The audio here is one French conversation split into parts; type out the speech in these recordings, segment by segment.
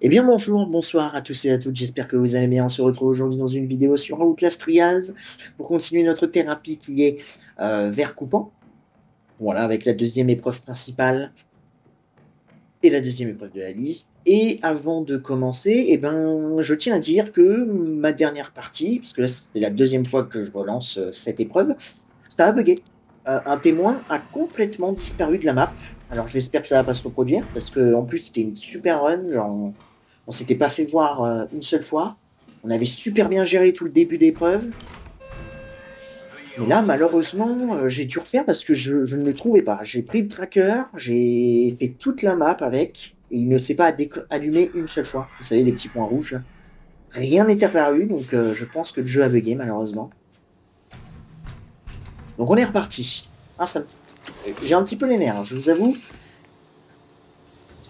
Eh bien bonjour, bonsoir à tous et à toutes, j'espère que vous allez bien. On se retrouve aujourd'hui dans une vidéo sur Outlast Trials pour continuer notre thérapie qui est verre coupant. Voilà, avec la deuxième épreuve principale et la deuxième épreuve de la liste. Et avant de commencer, eh ben, je tiens à dire que ma dernière partie, parce que là c'est la deuxième fois que je relance cette épreuve, ça a bugué. Un témoin a complètement disparu de la map. Alors j'espère que ça va pas se reproduire, parce que en plus c'était une super run, genre on s'était pas fait voir une seule fois. On avait super bien géré tout le début d'épreuve. Mais là, malheureusement, j'ai dû refaire parce que je ne le trouvais pas. J'ai pris le tracker, j'ai fait toute la map avec, et il ne s'est pas allumé une seule fois. Vous savez, les petits points rouges. Rien n'est apparu, donc je pense que le jeu a bugué, malheureusement. Donc on est reparti. Ah, j'ai un petit peu les nerfs, je vous avoue.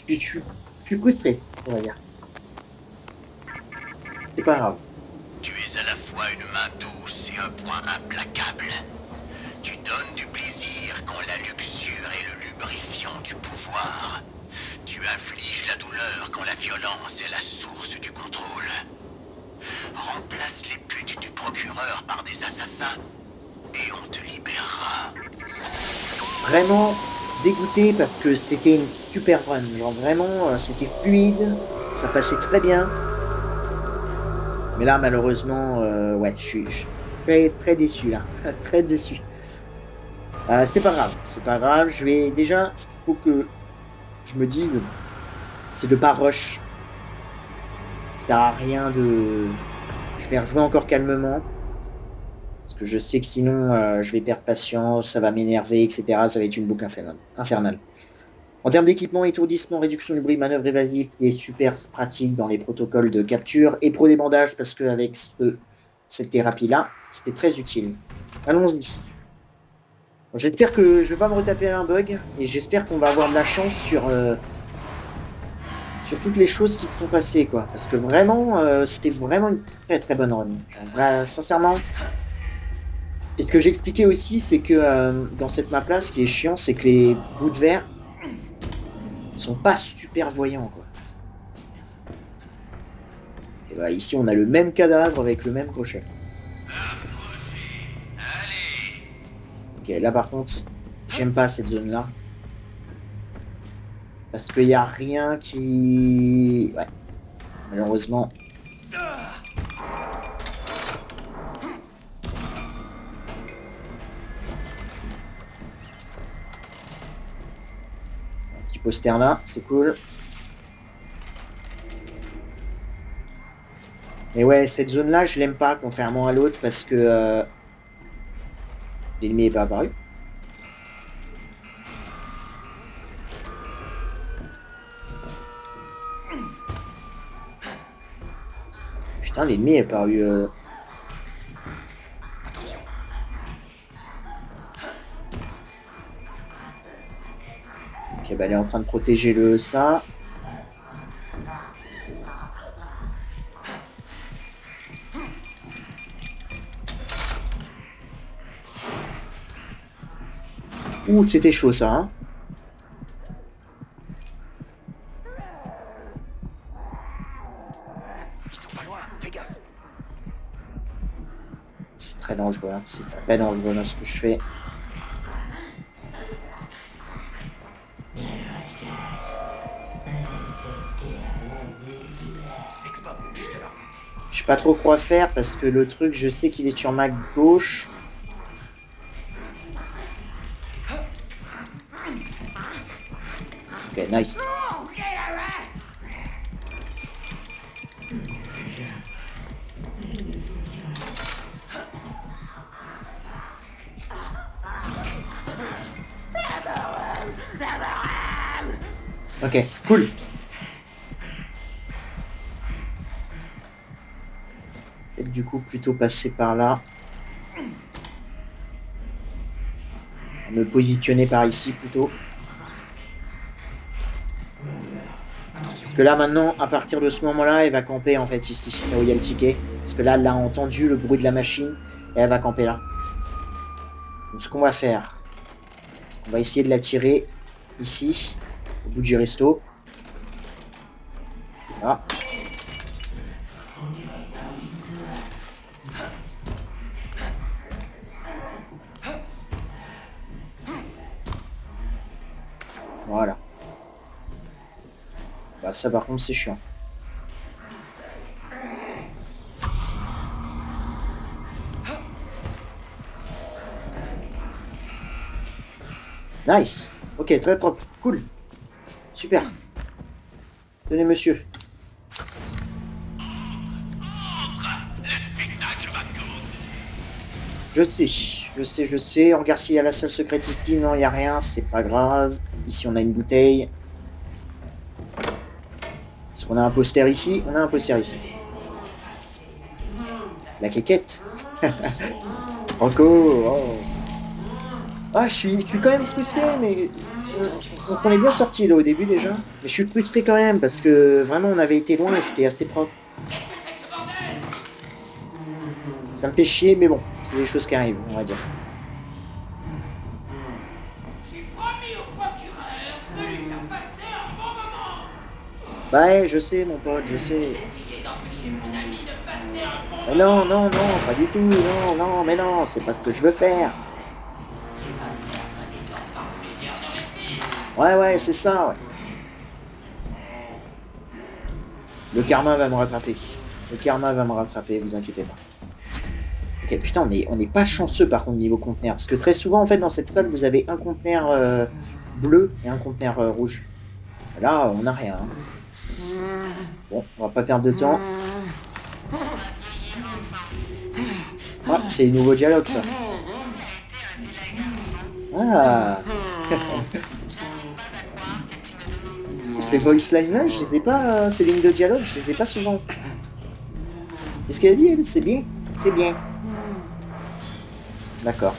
Je suis frustré, on va dire. C'est pas grave. Tu es à la fois une main douce et un poing implacable. Tu donnes du plaisir quand la luxure est le lubrifiant du pouvoir. Tu infliges la douleur quand la violence est la source du contrôle. Remplace les putes du procureur par des assassins et on te libérera. Vraiment dégoûté parce que c'était une super run. Genre vraiment, c'était fluide, ça passait très bien. Mais là, malheureusement, ouais, je suis très, très déçu là. Très déçu. C'est pas grave, c'est pas grave. Je vais déjà, ce qu'il faut que je me dise, c'est de pas rush. Ça sert à rien de. Je vais rejouer encore calmement. Parce que je sais que sinon, je vais perdre patience, ça va m'énerver, etc. Ça va être une boucle infernale. En termes d'équipement, étourdissement, réduction du bruit, manœuvre évasive, qui est super pratique dans les protocoles de capture, et pro des bandages, parce qu'avec cette thérapie-là, c'était très utile. Allons-y. J'espère que je vais pas me retaper à un bug, et j'espère qu'on va avoir de la chance sur toutes les choses qui se sont passées, quoi. Parce que vraiment, c'était vraiment une très très bonne run. Genre, sincèrement. Et ce que j'expliquais aussi, c'est que dans cette map-là, ce qui est chiant, c'est que les bouts de verre sont pas super voyants, quoi. Et bah, ici, on a le même cadavre avec le même crochet. Ok, là par contre, j'aime pas cette zone-là. Parce qu'il n'y a rien qui... Ouais, malheureusement. Un petit poster là, c'est cool. Mais ouais, cette zone-là, je l'aime pas, contrairement à l'autre, parce que l'ennemi n'est pas apparu. Putain, l'ennemi est apparu... Ok, bah elle est en train de protéger le ça. Ouh, c'était chaud ça, hein. Ils sont pas loin, fais gaffe. C'est très dangereux, hein. C'est très dangereux là, ce que je fais. Ex-Bob, juste là. Je sais pas trop quoi faire parce que le truc, je sais qu'il est sur ma gauche. Ok, nice. Ok, cool. Et du coup, plutôt passer par là. Me positionner par ici plutôt. Parce que là maintenant, à partir de ce moment-là, elle va camper en fait ici, là où il y a le ticket. Parce que là, elle a entendu le bruit de la machine et elle va camper là. Donc ce qu'on va faire, c'est qu'on va essayer de la tirer ici, au bout du resto. Ah. Voilà. Bah ça par contre c'est chiant. Nice. Ok, très propre. Cool. Super. Tenez monsieur. Je sais. On regarde s'il y a la salle secrète ici. Non, il n'y a rien, c'est pas grave. Ici, on a une bouteille. Est-ce qu'on a un poster ici? On a un poster ici. La quéquette. Encore. Oh. Ah, je suis quand même frustré, mais on est bien sorti là au début déjà. Mais je suis frustré quand même parce que vraiment on avait été loin et c'était assez propre. Ça me fait chier, mais bon, c'est des choses qui arrivent, on va dire. J'ai promis au procureur de lui faire passer un bon moment. Bah ouais, je sais mon pote, je sais. Essayez d'empêcher mon ami de passer un bon Mais moment. non, pas du tout, non, mais non, c'est pas ce que je veux faire. Tu vas perdre des dents par plusieurs de mes filles. Ouais, c'est ça, ouais. Le karma va me rattraper. Le karma va me rattraper, vous inquiétez pas. Ok, putain, on est pas chanceux par contre niveau conteneur. Parce que très souvent, en fait, dans cette salle, vous avez un conteneur bleu et un conteneur rouge. Là, on n'a rien. Hein. Bon, on va pas perdre de temps. Ah, c'est le nouveau dialogue, ça. Ah. Ces voice lines là, je les ai pas. Ces lignes de dialogue, je les ai pas souvent. Qu'est-ce qu'elle a dit, elle? C'est bien? C'est bien. D'accord.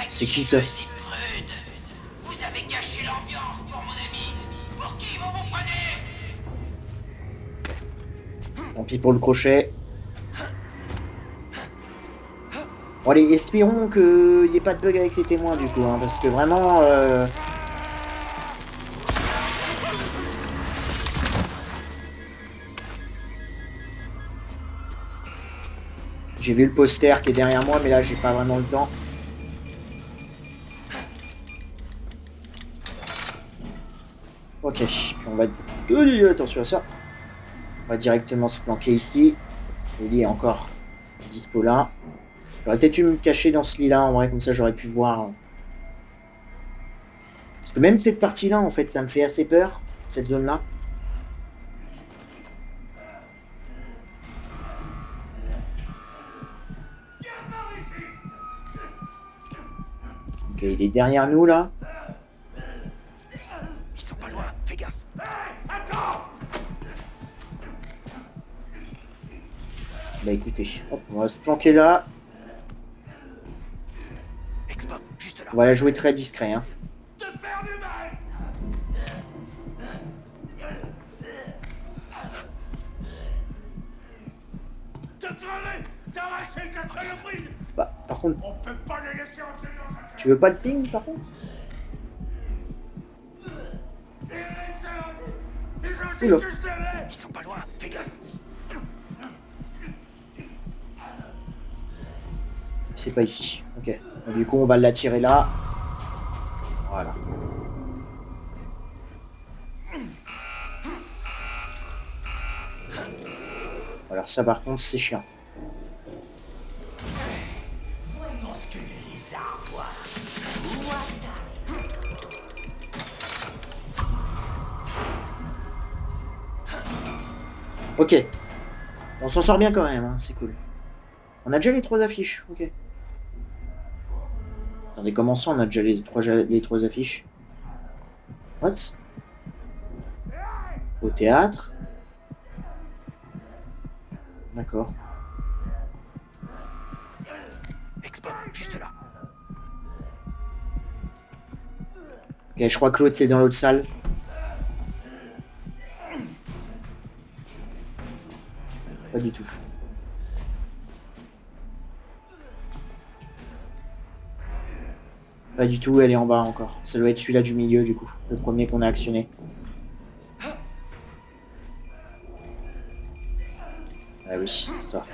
C'est qui ça? Vous avez gâché l'ambiance pour mon ami. Pour qui vous vous prenez? Tant pis pour le crochet. Bon allez, espérons qu'il n'y ait pas de bug avec les témoins du coup, hein, parce que vraiment... J'ai vu le poster qui est derrière moi, mais là j'ai pas vraiment le temps. Ok, puis on va... attention à ça. On va directement se planquer ici. Le lit est encore dispo là. J'aurais peut-être dû me cacher dans ce lit-là, en vrai, comme ça j'aurais pu voir. Parce que même cette partie-là, en fait, ça me fait assez peur, cette zone-là. Ok, il est derrière nous, là. Ils sont pas loin, fais gaffe. Bah écoutez, hop, on va se planquer là. Expo, juste là. On va la jouer très discret, hein. Te faire du mal. Te crever. T'arracher le saloperie. Bah, par contre, On peut pas les laisser entrer dans sa tu veux pas le ping, par contre? Oula. Ils sont pas loin, fais gaffe. C'est pas ici, ok. Donc, du coup, on va l'attirer là. Voilà. Alors ça, par contre, c'est chiant. Ok. On s'en sort bien quand même, hein, c'est cool. On a déjà les 3 affiches, ok. Attendez, comment ça, on a déjà les trois affiches? What? Au théâtre? D'accord. Expo, juste là. Ok, je crois que l'autre, c'est dans l'autre salle. Pas du tout. Pas du tout, elle est en bas encore. Ça doit être celui-là du milieu, du coup. Le premier qu'on a actionné. Ah oui, c'est ça.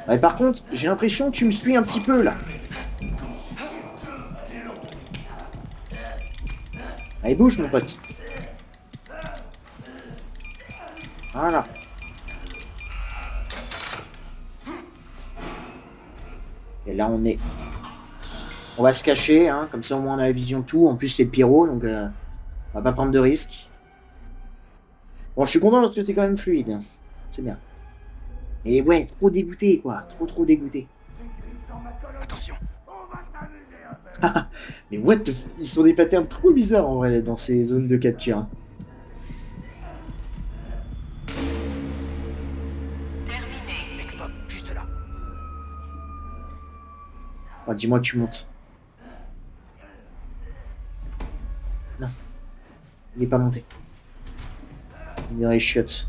Ouais, par contre, j'ai l'impression que tu me suis un petit peu, là. Allez, bouge, mon pote. Voilà. Et là, on est... On va se cacher, hein, comme ça au moins on a la vision de tout. En plus, c'est le pyro, donc on va pas prendre de risques. Bon, je suis content parce que c'est quand même fluide. Hein. C'est bien. Et ouais, trop dégoûté, quoi. Trop dégoûté. Attention. Mais what the... Ils sont des patterns trop bizarres, en vrai, dans ces zones de capture. Hein. Terminé. Expop, juste là. Oh, dis-moi que tu montes. Non. Il est pas monté. Il est dans les chiottes.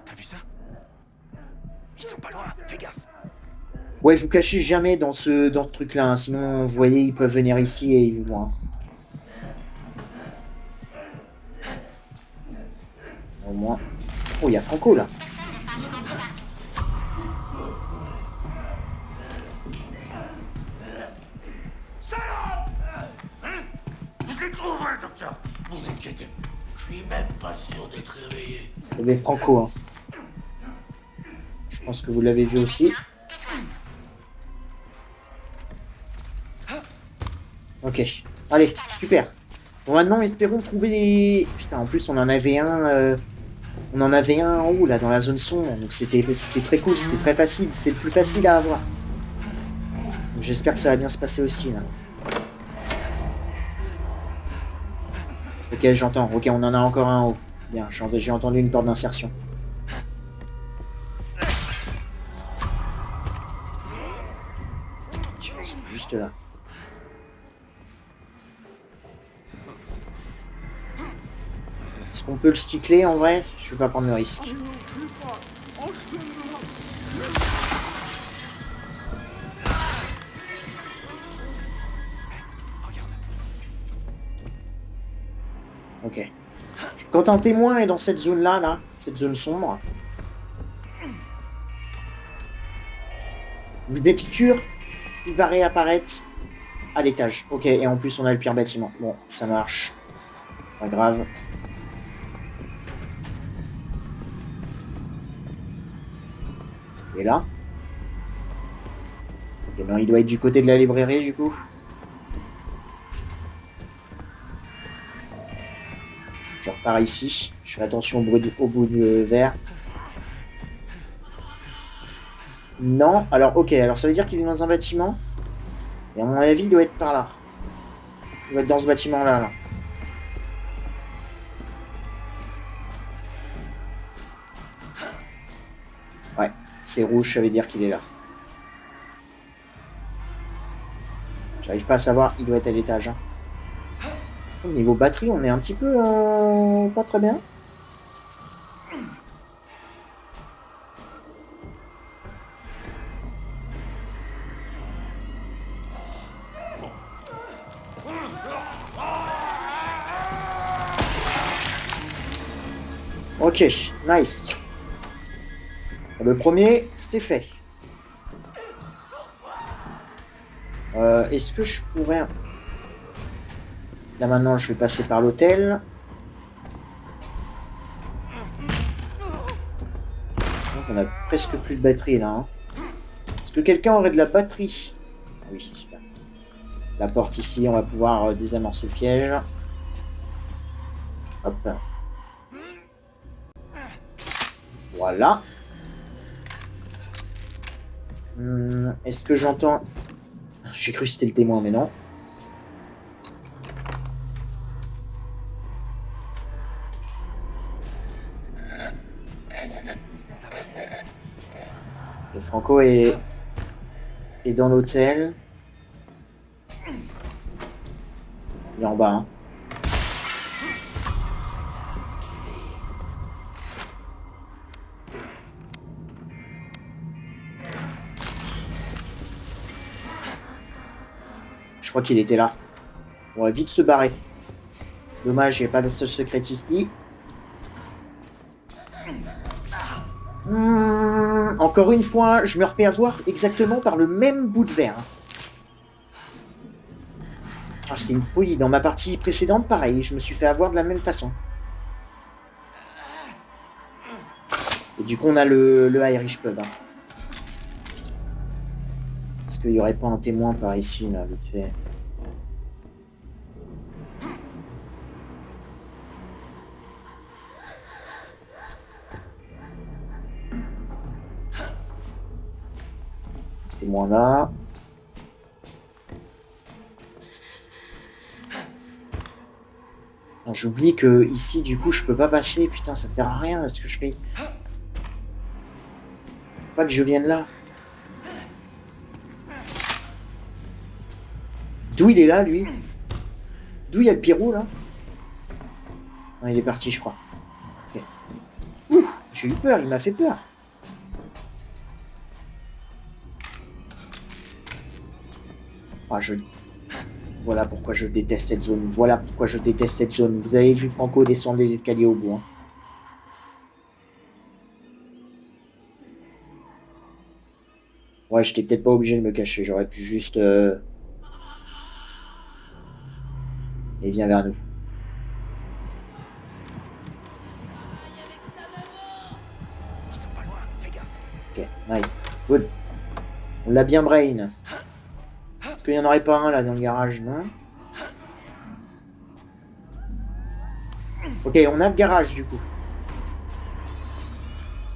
T'as vu ça? Ils sont pas loin, fais gaffe. Ouais, vous cachez jamais dans ce truc-là, hein. Sinon, vous voyez, ils peuvent venir ici et ils vous voient. Au moins. Oh, il y a Franco là. Salope! Hein? Je l'ai trouvé, docteur. Vous inquiétez. Je suis même pas sûr d'être réveillé. Il y avait Franco. Hein. Je pense que vous l'avez vu aussi. Ok. Allez, super. Bon, maintenant, espérons trouver des... Putain, en plus, on en avait un... On en avait un en haut, là, dans la zone son. Donc, c'était très cool, c'était très facile. C'est le plus facile à avoir. J'espère que ça va bien se passer aussi, là. Ok, j'entends. Ok, on en a encore un en haut. Bien, j'ai entendu une porte d'insertion. Ils sont juste là. Est-ce qu'on peut le stickler en vrai? Je vais pas prendre le risque. Ok. Quand un témoin est dans cette zone-là, là, cette zone sombre, vous êtes sûr qu'il va réapparaître à l'étage. Ok, et en plus on a le pire bâtiment. Bon, ça marche. Pas grave. Et là? Ok, non, il doit être du côté de la librairie, du coup. Je repars ici. Je fais attention au bout de verre. Non, alors ok, alors ça veut dire qu'il est dans un bâtiment. Et à mon avis, il doit être par là. Il doit être dans ce bâtiment-là, là. Ouais, c'est rouge, ça veut dire qu'il est là. J'arrive pas à savoir, il doit être à l'étage. Hein. Au niveau batterie, on est un petit peu pas très bien. Ok, nice. Le premier, c'était fait. Est-ce que je pourrais... Là maintenant, je vais passer par l'hôtel. On a presque plus de batterie là. Hein. Est-ce que quelqu'un aurait de la batterie? Oui, super. La porte ici, on va pouvoir désamorcer le piège. Hop. Voilà. Est-ce que j'entends... J'ai cru que c'était le témoin, mais non. Le Franco est dans l'hôtel. Il est en bas. Hein. crois qu'il était là. On va vite se barrer. Dommage, il n'y a pas de salle secrète ici. Encore une fois, je me refais avoir exactement par le même bout de verre. Ah, c'est une folie. Dans ma partie précédente, pareil, je me suis fait avoir de la même façon. Et du coup, on a le Irish Pub. Hein. Est-ce qu'il n'y aurait pas un témoin par ici, là, vite fait? Témoin là. J'oublie que ici, du coup, je peux pas passer. Putain, ça ne sert à rien ce que je fais. Pas que je vienne là. D'où il est là, lui? D'où il y a le pyro, là? Non, il est parti, je crois. Okay. Ouh, j'ai eu peur, il m'a fait peur. Ah, Voilà pourquoi je déteste cette zone. Voilà pourquoi je déteste cette zone. Vous avez vu Franco descendre les escaliers au bout. Hein. Ouais, j'étais peut-être pas obligé de me cacher. J'aurais pu juste... Et viens vers nous. Ok, nice. Good. On l'a bien brain. Est-ce qu'il n'y en aurait pas un là dans le garage, non? Ok, on a le garage du coup.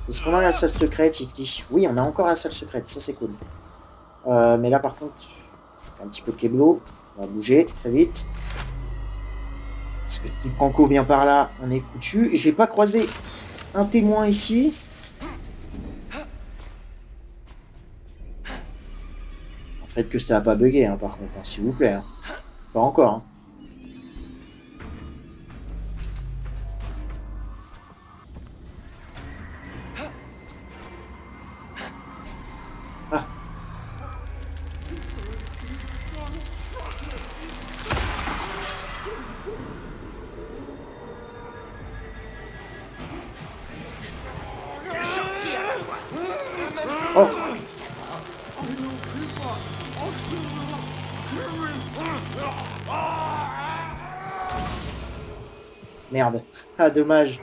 Est-ce qu'on a la salle secrète ici? Oui, on a encore la salle secrète, ça c'est cool. Mais là par contre, un petit peu keblo. On va bouger très vite. Parce que si Franco vient par là, on est foutu. J'ai pas croisé un témoin ici. Faites que ça n'a pas bugué, hein, par contre, hein, s'il vous plaît. Hein. Pas encore. Hein. Ah. Oh. Merde. Ah, dommage.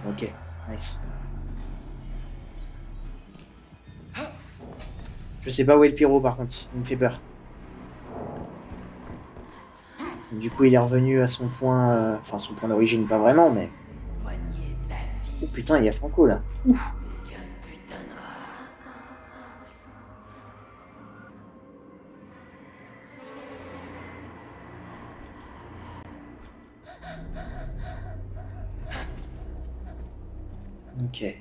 Ok, nice. Je sais pas où est le pyro par contre, il me fait peur. Du coup, il est revenu à son point... Enfin, son point d'origine, pas vraiment, mais... Oh putain, il y a Franco là. Ouf. Ok.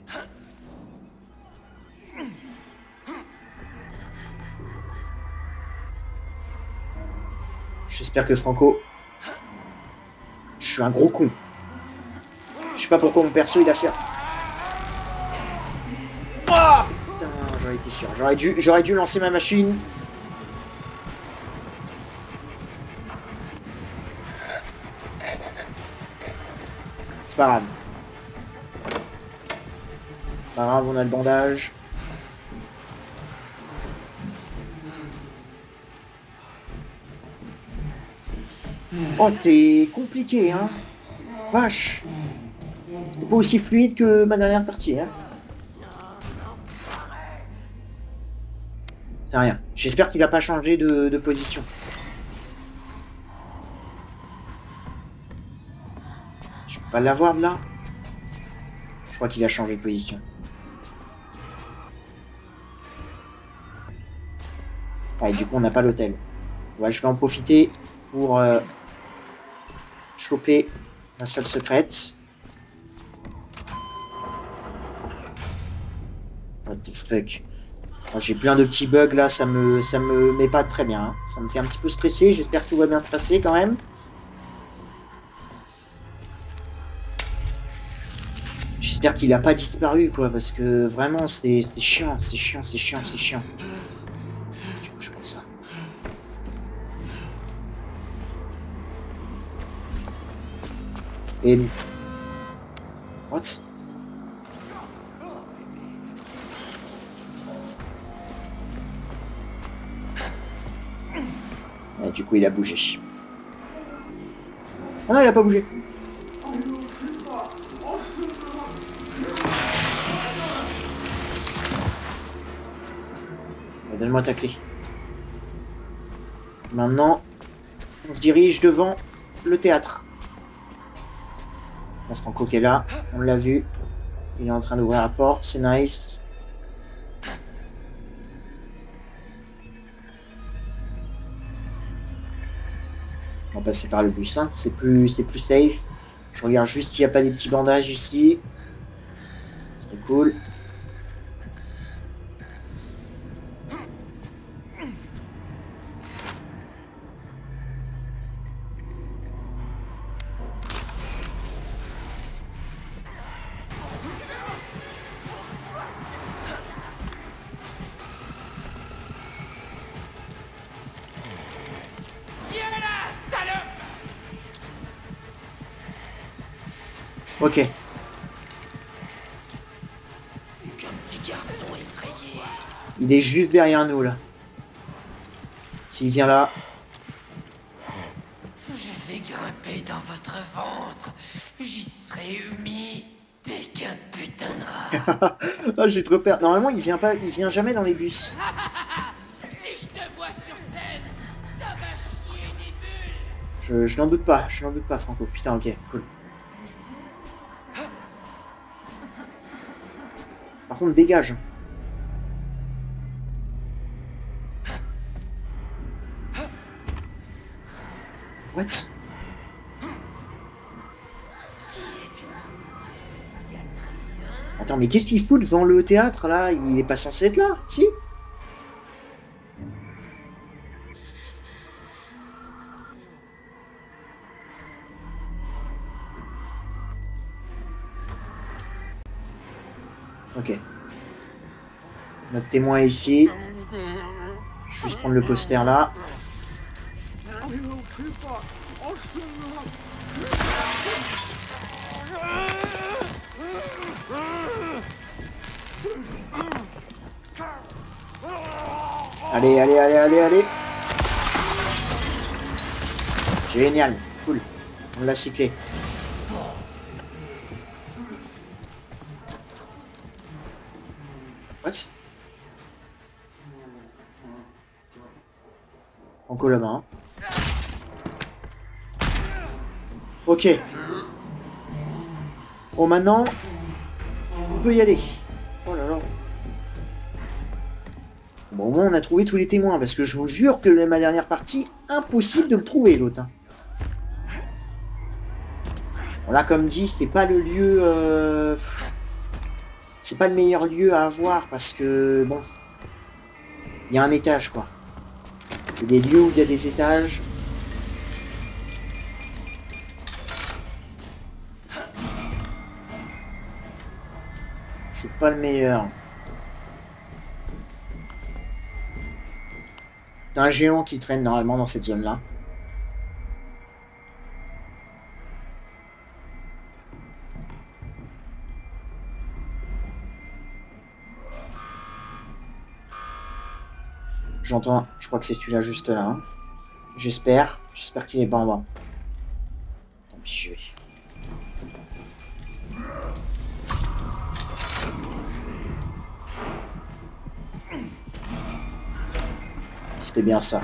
J'espère que Franco... Je suis un gros con. Je sais pas pourquoi mon perso il a fait... Oh putain, j'aurais été sûr. J'aurais dû lancer ma machine. C'est pas grave. Pas grave, on a le bandage. Oh, c'est compliqué, hein. Vache. C'était pas aussi fluide que ma dernière partie, hein. C'est rien. J'espère qu'il a pas changé de position. Je peux pas l'avoir de là. Je crois qu'il a changé de position. Ouais, du coup, on n'a pas l'hôtel. Ouais, je vais en profiter pour choper la salle secrète. What the fuck. Oh, j'ai plein de petits bugs là, ça me met pas très bien. Hein. Ça me fait un petit peu stresser, j'espère que tout va bien se passer quand même. J'espère qu'il a pas disparu, quoi, parce que vraiment, c'est chiant, c'est chiant, c'est chiant, c'est chiant. Du coup, je prends ça. Et... What? Et du coup, il a bougé. Ah non, il a pas bougé. Donne-moi ta clé. Maintenant, on se dirige devant le théâtre. On se rend compte qu'elle est là. On l'a vu. Il est en train d'ouvrir la porte. C'est nice. On va passer par le bus. Hein. C'est plus safe. Je regarde juste s'il n'y a pas des petits bandages ici. C'est cool. Ok. Il est juste derrière nous, là. S'il vient là... Je vais grimper dans votre ventre. J'y serai humide dès qu'un putain de rat. Ah, j'ai trop peur. Normalement, il vient jamais dans les bus. Si je te vois sur scène, ça va chier des bulles. Je n'en doute pas, Franco. Putain, ok, cool. Par contre, dégage. What? Attends, mais qu'est-ce qu'il fout devant le théâtre, là? Il est pas censé être là, si? Ok. Notre témoin est ici. Je vais juste prendre le poster là. Allez, allez, allez, allez, allez. Génial, cool. On l'a cyclé. What? Encore la main. Ok. Bon, maintenant, on peut y aller. Oh là là. Bon, au moins, on a trouvé tous les témoins, parce que je vous jure que ma dernière partie, impossible de le trouver, l'autre. Hein. Bon, là, comme dit, c'est pas le lieu... C'est pas le meilleur lieu à avoir, parce que, bon... Il y a un étage, quoi. Il y a des lieux où il y a des étages... C'est pas le meilleur. C'est un géant qui traîne normalement dans cette zone-là. J'entends, je crois que c'est celui-là juste là. Hein. J'espère qu'il est pas en bas. Tant pis, je vais. C'était bien ça.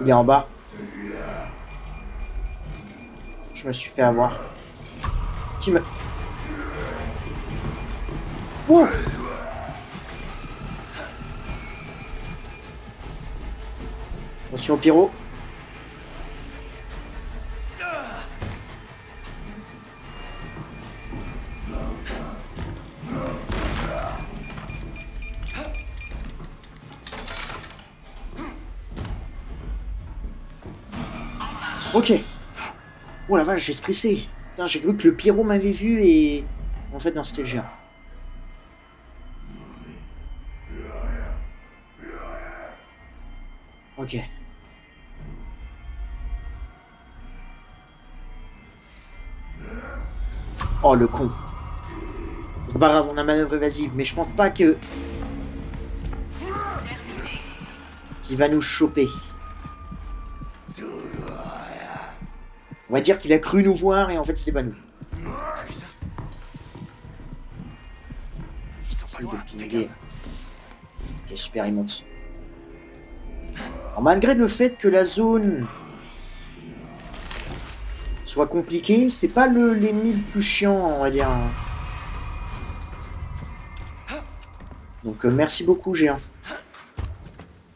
Il est en bas. Je me suis fait avoir. Qui me... Wow. Attention au pyro. Ok. Oh la vache, j'ai stressé. Putain, j'ai cru que le pyro m'avait vu et... En fait, non, c'était le géant. Ok. Oh, le con. C'est pas grave, on a manœuvre évasive, mais je pense pas que... qu'il va nous choper. On va dire qu'il a cru nous voir et en fait, c'était pas nous. Ok, super, il monte. Alors, malgré le fait que la zone soit compliquée, c'est pas l'ennemi le plus chiant, on va dire. Donc, merci beaucoup, géant.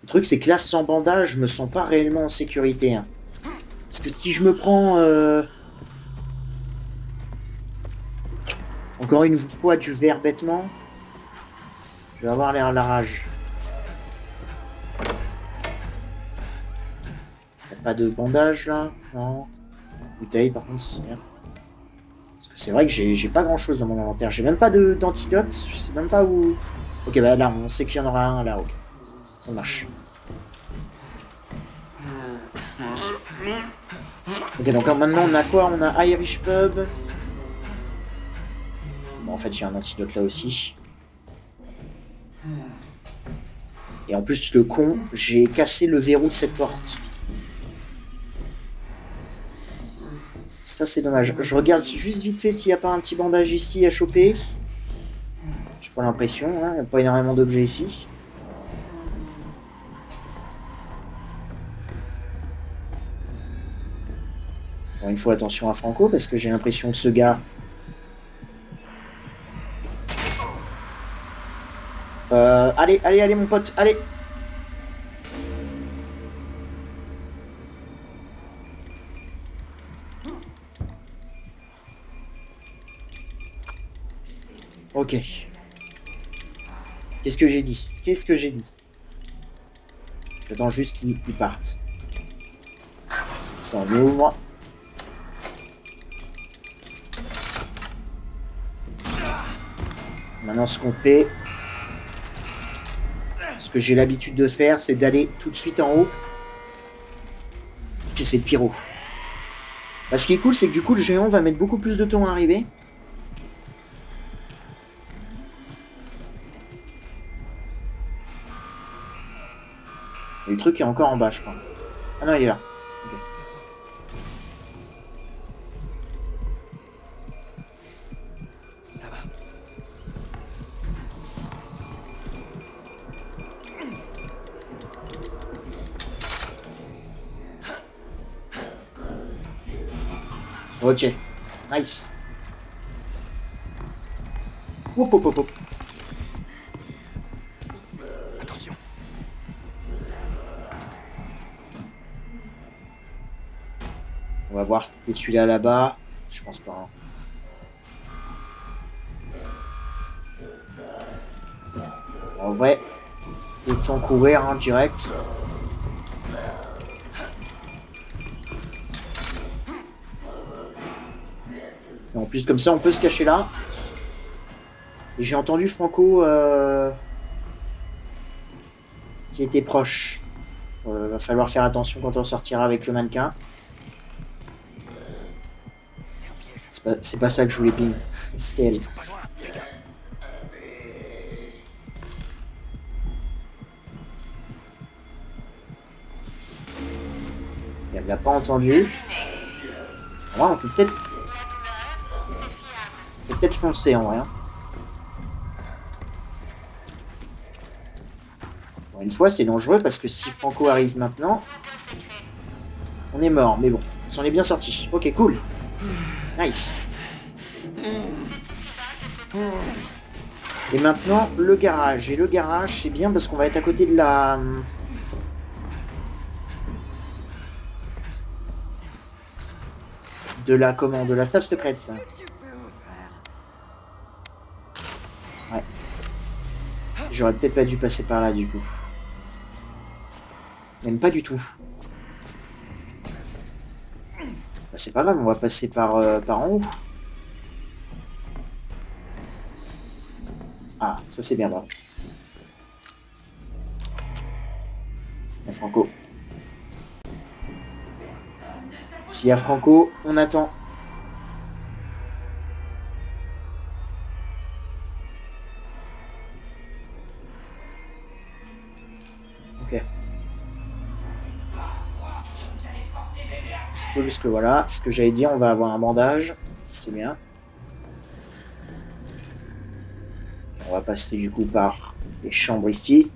Le truc, c'est que là, sans bandage, je me sens pas réellement en sécurité. Hein. Parce que si je me prends... encore une fois du verre bêtement, je vais avoir l'air la rage. Y a pas de bandage là? Non. Bouteille par contre, c'est bien. Parce que c'est vrai que j'ai pas grand chose dans mon inventaire. J'ai même pas d'antidote. Je sais même pas où. Ok, bah là, on sait qu'il y en aura un là, ok. Ça marche. Ok, donc maintenant on a quoi? On a Irish Pub. Bon, en fait, j'ai un antidote là aussi. Et en plus, le con, j'ai cassé le verrou de cette porte. Ça, c'est dommage. Je regarde juste vite fait s'il n'y a pas un petit bandage ici à choper. J'ai pas l'impression, hein. Il n'y a pas énormément d'objets ici. Bon, il faut attention à Franco, parce que j'ai l'impression que ce gars... allez, allez, allez, mon pote, allez. Ok. Qu'est-ce que j'ai dit? Qu'est-ce que j'ai dit? J'attends juste qu'ils partent. Ça ouvre. Maintenant, ce qu'on fait... Ce que j'ai l'habitude de faire, c'est d'aller tout de suite en haut. Et c'est le pyro. Bah, ce qui est cool, c'est que du coup, le géant va mettre beaucoup plus de temps à arriver. Et le truc est encore en bas, je crois. Ah non, il est là. Ok. Ok. Nice. Hop, hop, hop, hop. Attention. On va voir si c'est celui-là là-bas. Je pense pas. Hein. En vrai, autant courir hein, direct. Et en plus, comme ça, on peut se cacher là. Et j'ai entendu Franco qui était proche. Va falloir faire attention quand on sortira avec le mannequin. C'est pas ça que je voulais ping. C'était elle. Elle l'a pas entendu. Alors, on peut peut-être foncer en vrai. Hein. Bon, une fois, c'est dangereux parce que si Franco arrive maintenant, on est mort. Mais bon, on s'en est bien sorti. Ok, cool. Nice. Et maintenant, le garage. Et le garage, c'est bien parce qu'on va être à côté de la... comment? De la salle secrète. Ouais. J'aurais peut-être pas dû passer par là, du coup. Même pas du tout. Bah, c'est pas grave, on va passer par en haut. Ah, ça c'est bien, bon. Franco. S'il y a Franco, on attend. Ok. C'est cool parce que voilà, ce que j'allais dire, on va avoir un bandage. C'est bien. On va passer du coup par les chambres ici.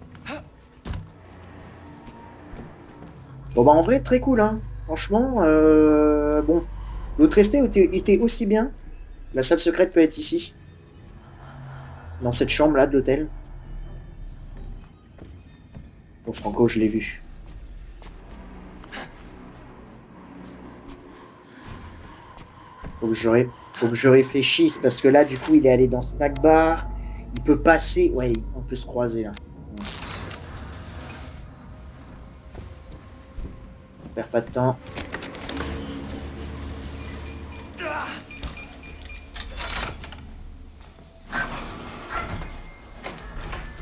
Bon bah en vrai, très cool, hein. Franchement, bon. L'autre était aussi bien. La salle secrète peut être ici. Dans cette chambre-là de l'hôtel. Bon, Franco, je l'ai vu. Faut que je réfléchisse, parce que là, du coup, il est allé dans Snack Bar. Il peut passer... Ouais, on peut se croiser, là. On perd pas de temps.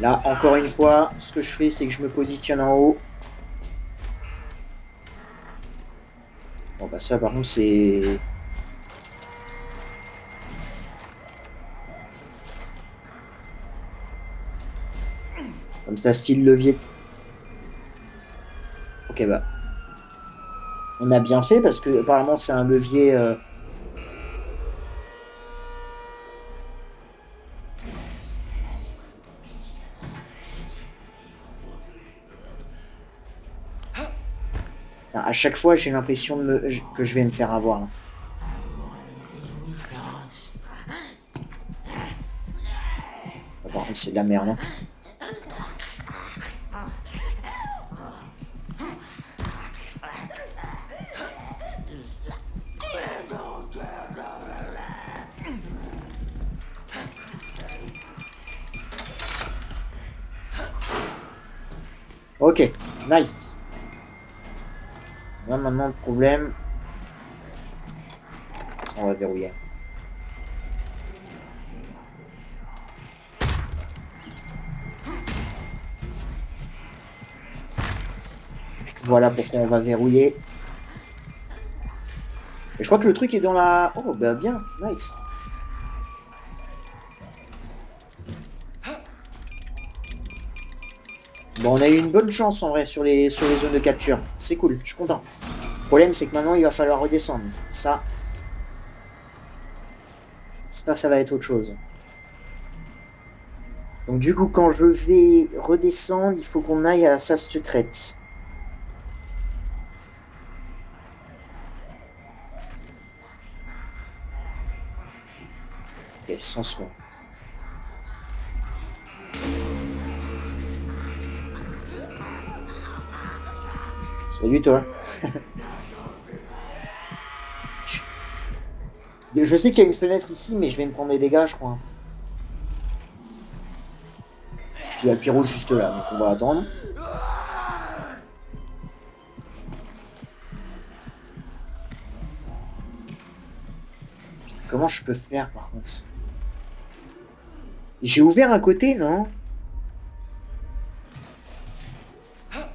Là, encore une fois, ce que je fais, c'est que je me positionne en haut. Bon, bah ça, par contre, c'est... Comme ça, style levier. Ok, bah. On a bien fait, parce que apparemment, c'est un levier... À chaque fois, j'ai l'impression que je vais me faire avoir. Par contre, c'est de la merde. Hein. Ok, nice. Là, maintenant, le problème... Ça, on va verrouiller. Voilà pourquoi on va verrouiller. Et je crois que le truc est dans la... Oh, bah bien, nice. Bon, on a eu une bonne chance en vrai sur les zones de capture. C'est cool, je suis content. Le problème, c'est que maintenant, il va falloir redescendre. Ça va être autre chose. Donc du coup, quand je vais redescendre, il faut qu'on aille à la salle secrète. Ok, sans soin. Salut toi. Je sais qu'il y a une fenêtre ici, mais je vais me prendre des dégâts, je crois. Puis il y a le pyro juste là, donc on va attendre. Comment je peux faire par contre? J'ai ouvert un côté, non? Ah,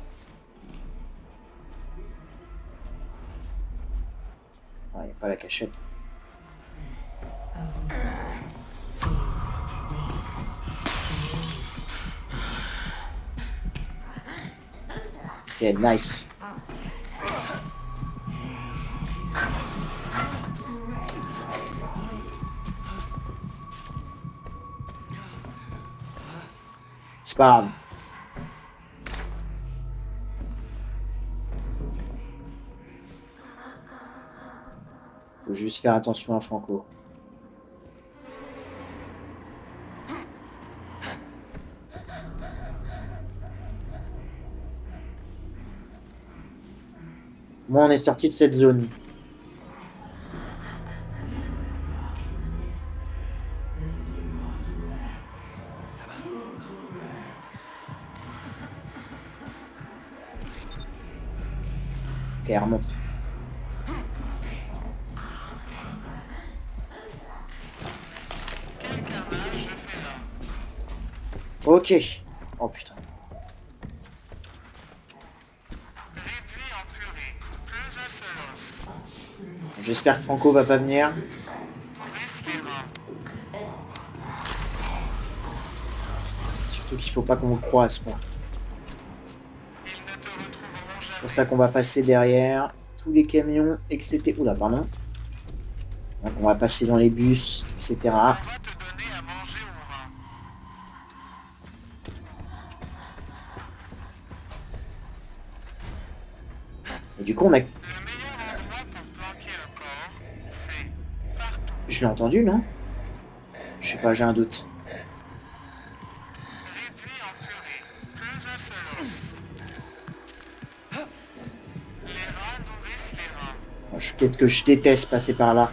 il n'y a pas la cachette. Ok, nice. C'est pas grave. Faut juste faire attention à Franco. Moi, on est sorti de cette zone. Ok, elle remonte. Ok. Oh putain. J'espère que Franco va pas venir. Surtout qu'il faut pas qu'on le croise, quoi. C'est pour ça qu'on va passer derrière tous les camions, etc. Oula, pardon. Donc on va passer dans les bus, etc. Et du coup, on a... Je l'ai entendu, non? Je sais pas, j'ai un doute. Peut-être que je déteste passer par là.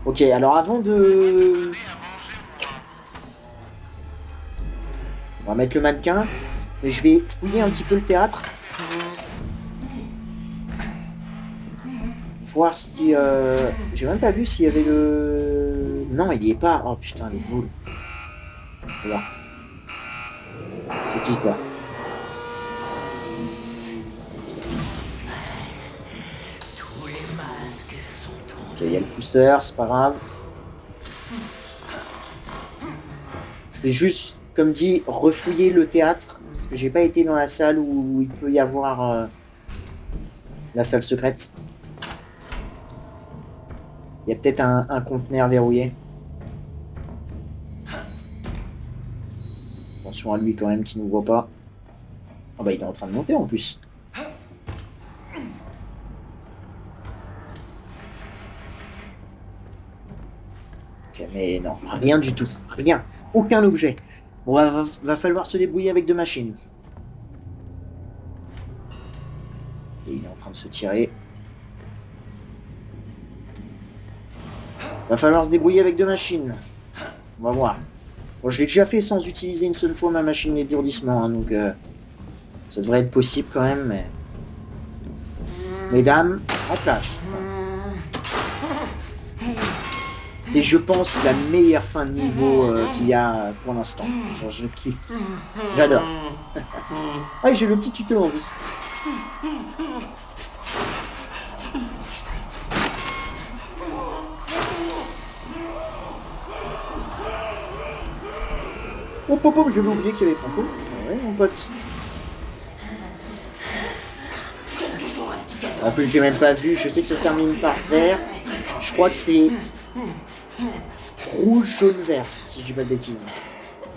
Ok, alors avant de... On va mettre le mannequin. Mais je vais fouiller un petit peu le théâtre. Voir si... J'ai même pas vu s'il y avait le... Non, il y est pas. Oh putain, les boules. Voilà. C'est qui ça? Ok, il y a le booster, c'est pas grave. Je vais juste, comme dit, refouiller le théâtre. Parce que j'ai pas été dans la salle où il peut y avoir la salle secrète. Il y a peut-être un conteneur verrouillé. Attention à lui quand même qui ne nous voit pas. Ah bah il est en train de monter en plus. Ok mais non, rien du tout. Rien. Aucun objet. Bon, va falloir se débrouiller avec deux machines. Et il est en train de se tirer. Va falloir se débrouiller avec deux machines. On va voir. Bon, je l'ai déjà fait sans utiliser une seule fois ma machine d'étourdissement, hein, donc ça devrait être possible quand même. Mais... Mesdames, en place. C'était, je pense, la meilleure fin de niveau qu'il y a pour l'instant. Genre, je kiffe. J'adore. Ah, j'ai le petit tuto en plus. Oh, pop, j'avais oublié qu'il y avait Franco. Ouais, mon pote. En plus, j'ai même pas vu. Je sais que ça se termine par vert. Je crois que c'est rouge, jaune, vert, si je dis pas de bêtises.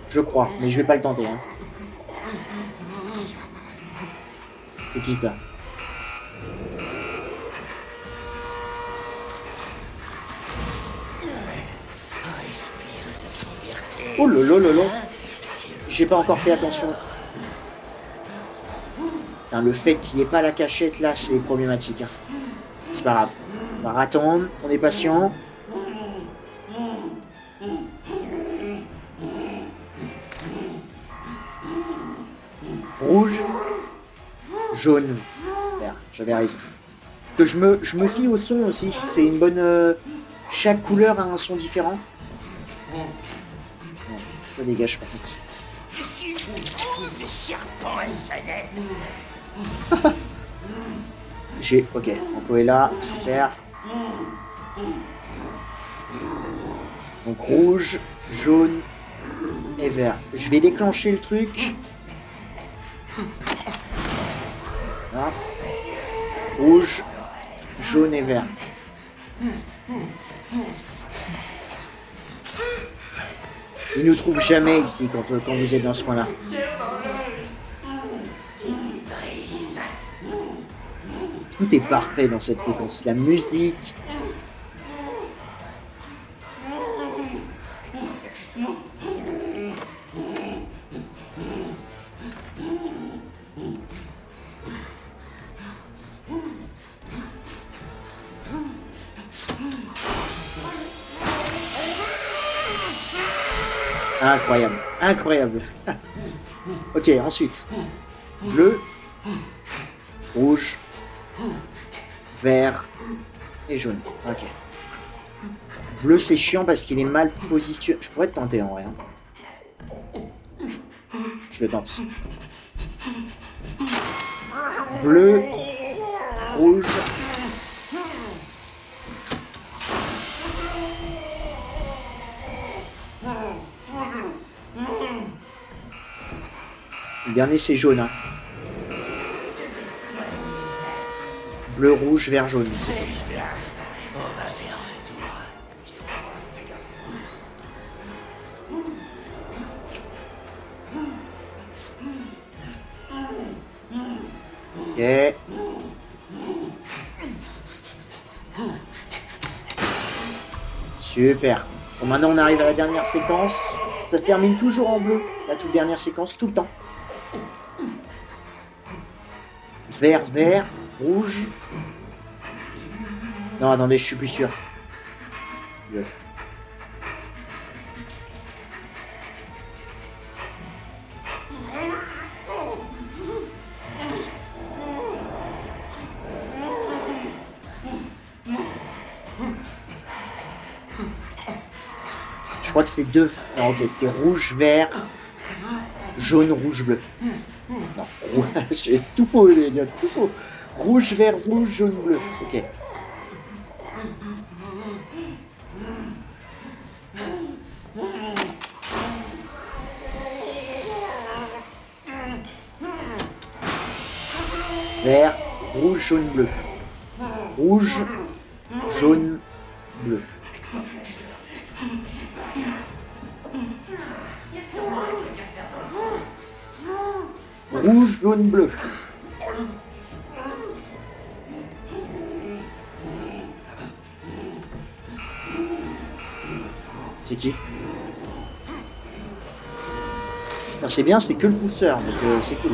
Je crois, mais je vais pas le tenter. Hein. C'est qui ça? Oh lolo. J'ai pas encore fait attention. Enfin, le fait qu'il n'y ait pas la cachette là, c'est problématique. Hein. C'est pas grave. On va attendre, on est patient. Rouge, jaune, vert. J'avais raison. Que je me fie au son aussi. C'est une bonne. Chaque couleur a un son différent. Non, je me dégage par contre. Je suis des serpents à sonnette. J'ai. Ok, Franco est là, super. Donc rouge, jaune et vert. Je vais déclencher le truc. Là. Rouge, jaune et vert. Ils nous trouvent jamais ici quand vous êtes dans ce coin-là. Tout est parfait dans cette séquence. La musique. Incroyable. Incroyable. Ok, ensuite. Bleu, rouge, vert et jaune. Ok. Bleu, c'est chiant parce qu'il est mal positionné. Je pourrais te tenter en vrai. Hein. Je le tente. Bleu, rouge. Le dernier, c'est jaune. Hein. Bleu, rouge, vert, jaune. Ok. Super. Bon, maintenant, on arrive à la dernière séquence. Ça se termine toujours en bleu. La toute dernière séquence, tout le temps. Vert, vert, rouge. Non, attendez, je suis plus sûr. Bleu. Je crois que c'est deux. Non, ok, c'était rouge, vert, jaune, rouge, bleu. Non, j'ai tout faux, les gars, tout faux. Rouge, vert, rouge, jaune, bleu. Ok. Vert, rouge, jaune, bleu. Rouge, jaune, bleu. Rouge, jaune, bleu. C'est qui? C'est bien, c'est que le pousseur, donc c'est cool.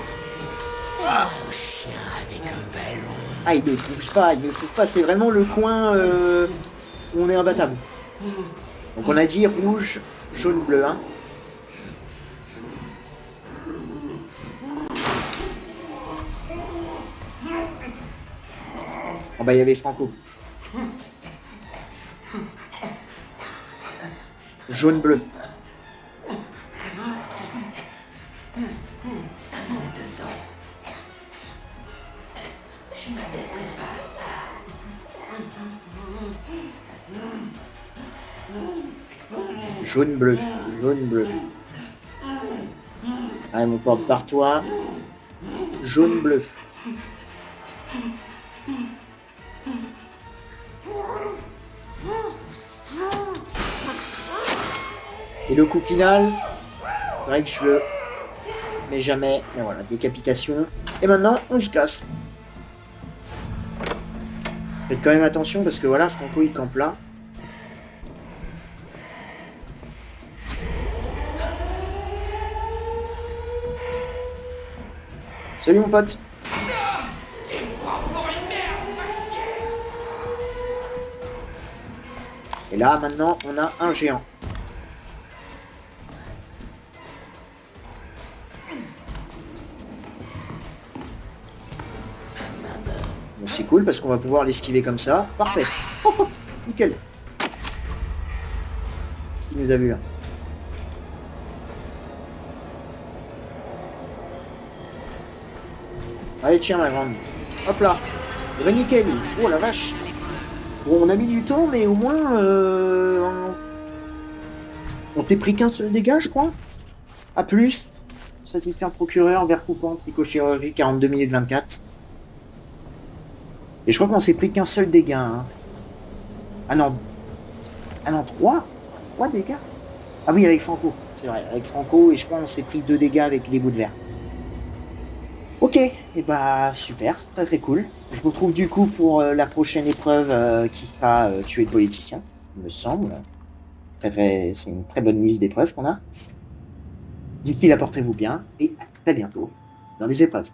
Ah, il ne touche pas, il ne touche pas. C'est vraiment le coin où on est imbattable. Donc on a dit rouge, jaune, bleu. Hein. Oh bah il y avait Franco. Jaune, bleu. Ça monte dedans. Je m'abaisserai pas à ça. Jaune, bleu. Jaune, bleu. Allez, mon porte par toi. Jaune, bleu. Et le coup final, Drake, je le mais jamais. Et voilà, décapitation. Et maintenant, on se casse. Faites quand même attention parce que voilà, Franco il campe là. Salut mon pote. Et là, maintenant, on a un géant. Bon, c'est cool parce qu'on va pouvoir l'esquiver comme ça. Parfait. Oh, nickel. Qui nous a vu là? Allez, tiens, ma grande. Hop là. Eh ben, nickel. Oh la vache. Bon, on a mis du temps, mais au moins... on t'est pris qu'un seul dégât, je crois. A plus. Satisfaire procureur, vert coupant, psychochirurgie, 42 minutes 24. Et je crois qu'on s'est pris qu'un seul dégât. Hein. Ah non. Ah non, 3 dégâts. Ah oui, avec Franco. C'est vrai, avec Franco, et je crois qu'on s'est pris 2 dégâts avec des bouts de verre. Ok, et bah super, très très cool. Je vous retrouve du coup pour la prochaine épreuve qui sera tuer le politicien, il me semble. C'est une très bonne liste d'épreuves qu'on a. D'ici là, portez-vous bien et à très bientôt dans les épreuves.